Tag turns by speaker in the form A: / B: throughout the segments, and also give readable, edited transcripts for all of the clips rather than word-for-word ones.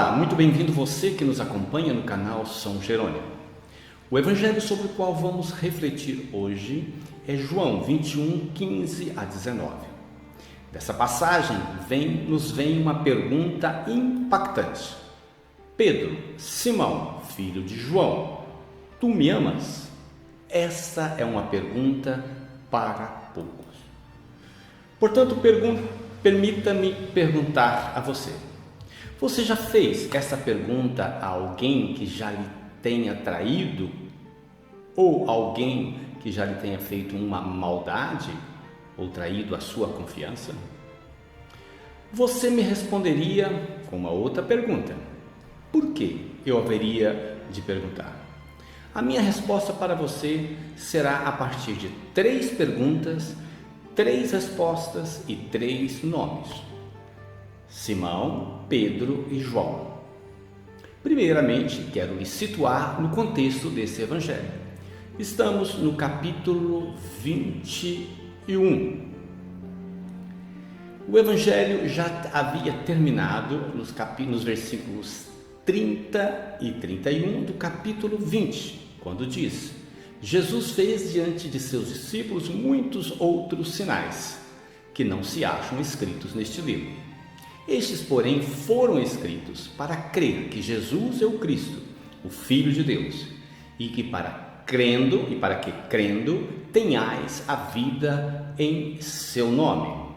A: Olá, muito bem-vindo você que nos acompanha no canal São Jerônimo. O evangelho sobre o qual vamos refletir hoje é João 21, 15 a 19. Dessa passagem nos vem uma pergunta impactante. Pedro, Simão, filho de João, tu me amas? Essa é uma pergunta para poucos. Portanto, permita-me perguntar a você. Você já fez essa pergunta a alguém que já lhe tenha traído? Ou alguém que já lhe tenha feito uma maldade ou traído a sua confiança? Você me responderia com uma outra pergunta. Por que eu haveria de perguntar? A minha resposta para você será a partir de 3 perguntas, 3 respostas e 3 nomes: Simão, Pedro e João. Primeiramente, quero lhe situar no contexto desse evangelho. Estamos no capítulo 21. O evangelho já havia terminado nos versículos 30 e 31 do capítulo 20, quando diz: Jesus fez diante de seus discípulos muitos outros sinais, que não se acham escritos neste livro. Estes, porém, foram escritos para crer que Jesus é o Cristo, o Filho de Deus, e para que crendo tenhais a vida em seu nome.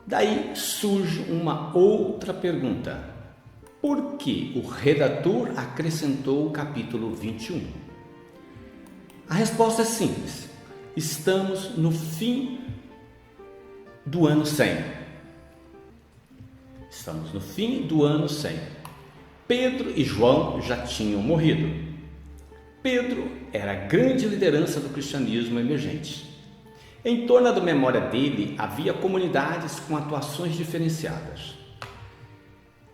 A: Daí surge uma outra pergunta: por que o redator acrescentou o capítulo 21? A resposta é simples: estamos no fim do ano 100. Estamos no fim do ano 100. Pedro e João já tinham morrido. Pedro era a grande liderança do cristianismo emergente. Em torno da memória dele havia comunidades com atuações diferenciadas.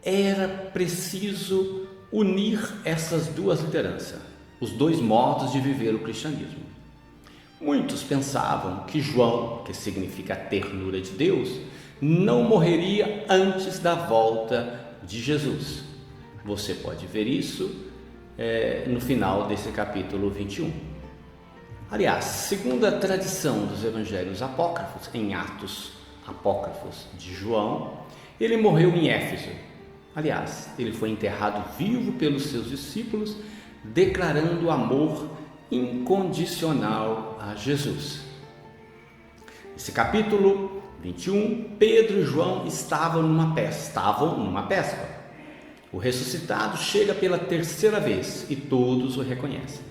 A: Era preciso unir essas duas lideranças, os dois modos de viver o cristianismo. Muitos pensavam que João, que significa ternura de Deus, não morreria antes da volta de Jesus. Você pode ver isso no final desse capítulo 21. Aliás, segundo a tradição dos evangelhos apócrifos, em Atos apócrifos de João, ele morreu em Éfeso. Aliás, ele foi enterrado vivo pelos seus discípulos, declarando amor incondicional a Jesus. Esse capítulo 21, Pedro e João estavam numa pesca. O ressuscitado chega pela 3ª vez e todos o reconhecem.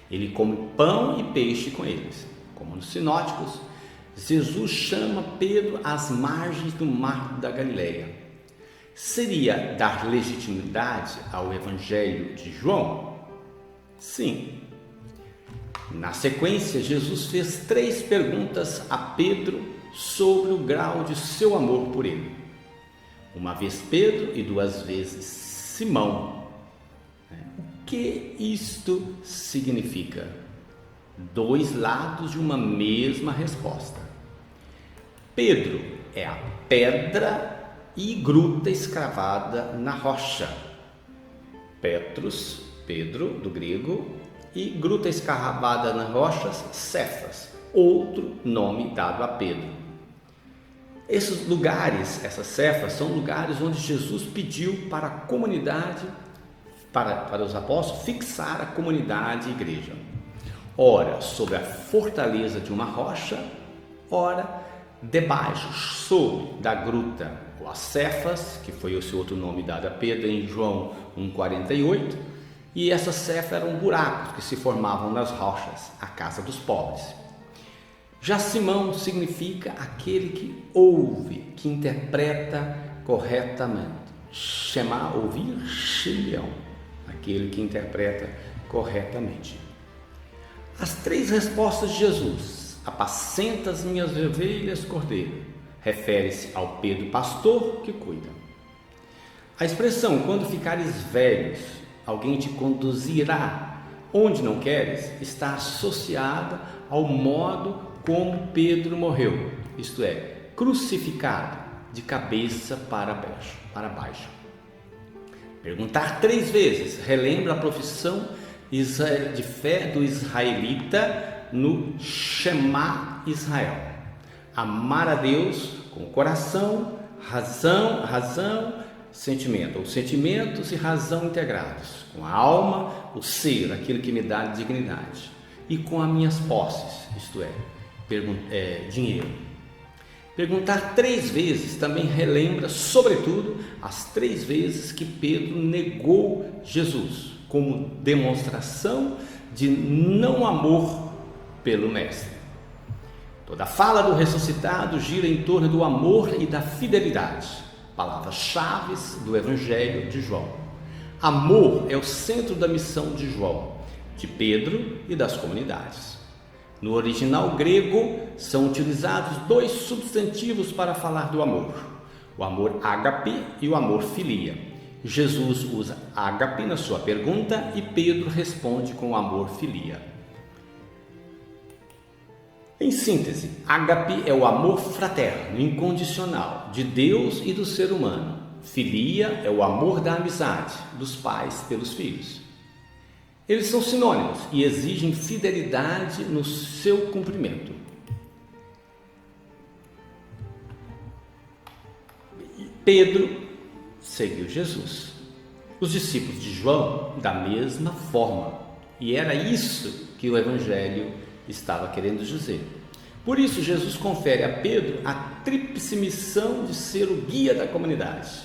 A: Ele come pão e peixe com eles. Como nos sinóticos, Jesus chama Pedro às margens do mar da Galileia. Seria dar legitimidade ao evangelho de João? Sim. Na sequência, Jesus fez 3 perguntas a Pedro sobre o grau de seu amor por ele. Uma vez Pedro e 2 vezes Simão. O que isto significa? 2 lados de uma mesma resposta. Pedro é a pedra e gruta escravada na rocha. Petros, Pedro, do grego, e gruta escavada nas rochas, Cefas, outro nome dado a Pedro. Esses lugares, essas Cefas, são lugares onde Jesus pediu para a comunidade, para os apóstolos, fixar a comunidade e igreja. Ora, sobre a fortaleza de uma rocha, ora, debaixo, sob da gruta, ou as Cefas, que foi o seu outro nome dado a Pedro em João 1,48, e essas Cefas eram buracos que se formavam nas rochas, a casa dos pobres. Já Simão significa aquele que ouve, que interpreta corretamente. Shema, ouvir, Shimeão, aquele que interpreta corretamente. As 3 respostas de Jesus: apacenta as minhas ovelhas, cordeiro, refere-se ao Pedro pastor que cuida. A expressão quando ficares velhos, alguém te conduzirá onde não queres, está associada ao modo como Pedro morreu, isto é, crucificado de cabeça para baixo. Perguntar 3 vezes relembra a profissão de fé do israelita no Shema Israel. Amar a Deus com o coração, razão, sentimento, ou sentimentos e razão integrados, com a alma, o ser, aquilo que me dá dignidade, e com as minhas posses, isto é, dinheiro. Perguntar 3 vezes também relembra, sobretudo, as 3 vezes que Pedro negou Jesus, como demonstração de não amor pelo Mestre. Toda a fala do ressuscitado gira em torno do amor e da fidelidade, palavras-chave do Evangelho de João. Amor é o centro da missão de João, de Pedro e das comunidades. No original grego, são utilizados 2 substantivos para falar do amor: o amor ágape e o amor filia. Jesus usa ágape na sua pergunta e Pedro responde com o amor filia. Em síntese, ágape é o amor fraterno, incondicional, de Deus e do ser humano. Filia é o amor da amizade, dos pais pelos filhos. Eles são sinônimos e exigem fidelidade no seu cumprimento. Pedro seguiu Jesus. Os discípulos de João, da mesma forma. E era isso que o Evangelho estava querendo dizer. Por isso, Jesus confere a Pedro a tríplice missão de ser o guia da comunidade,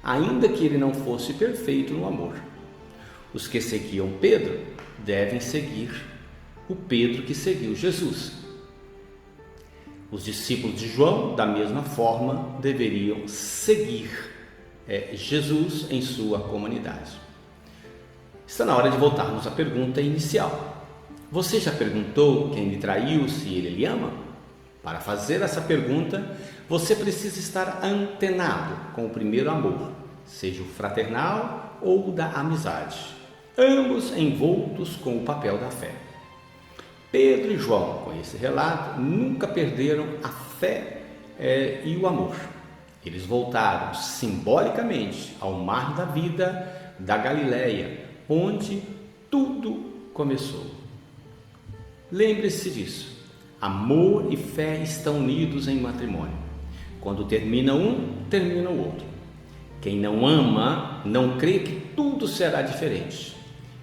A: ainda que ele não fosse perfeito no amor. Os que seguiam Pedro devem seguir o Pedro que seguiu Jesus. Os discípulos de João, da mesma forma, deveriam seguir Jesus em sua comunidade. Está na hora de voltarmos à pergunta inicial. Você já perguntou quem lhe traiu, se ele lhe ama? Para fazer essa pergunta, você precisa estar antenado com o primeiro amor, seja o fraternal ou o da amizade, ambos envoltos com o papel da fé. Pedro e João, com esse relato, nunca perderam a fé e o amor. Eles voltaram simbolicamente ao mar da vida da Galileia, onde tudo começou. Lembre-se disso. Amor e fé estão unidos em matrimônio. Quando termina um, termina o outro. Quem não ama, não crê que tudo será diferente.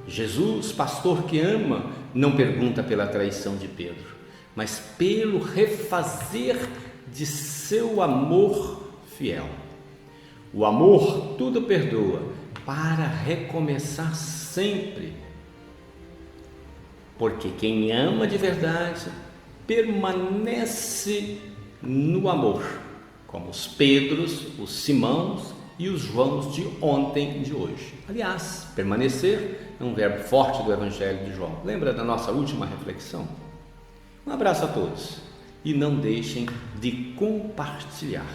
A: Jesus, pastor que ama, não pergunta pela traição de Pedro, mas pelo refazer de seu amor fiel. O amor tudo perdoa, para recomeçar sempre. Porque quem ama de verdade permanece no amor, como os Pedros, os Simãos e os Joãos de ontem e de hoje. Aliás, permanecer é um verbo forte do Evangelho de João. Lembra da nossa última reflexão? Um abraço a todos e não deixem de compartilhar.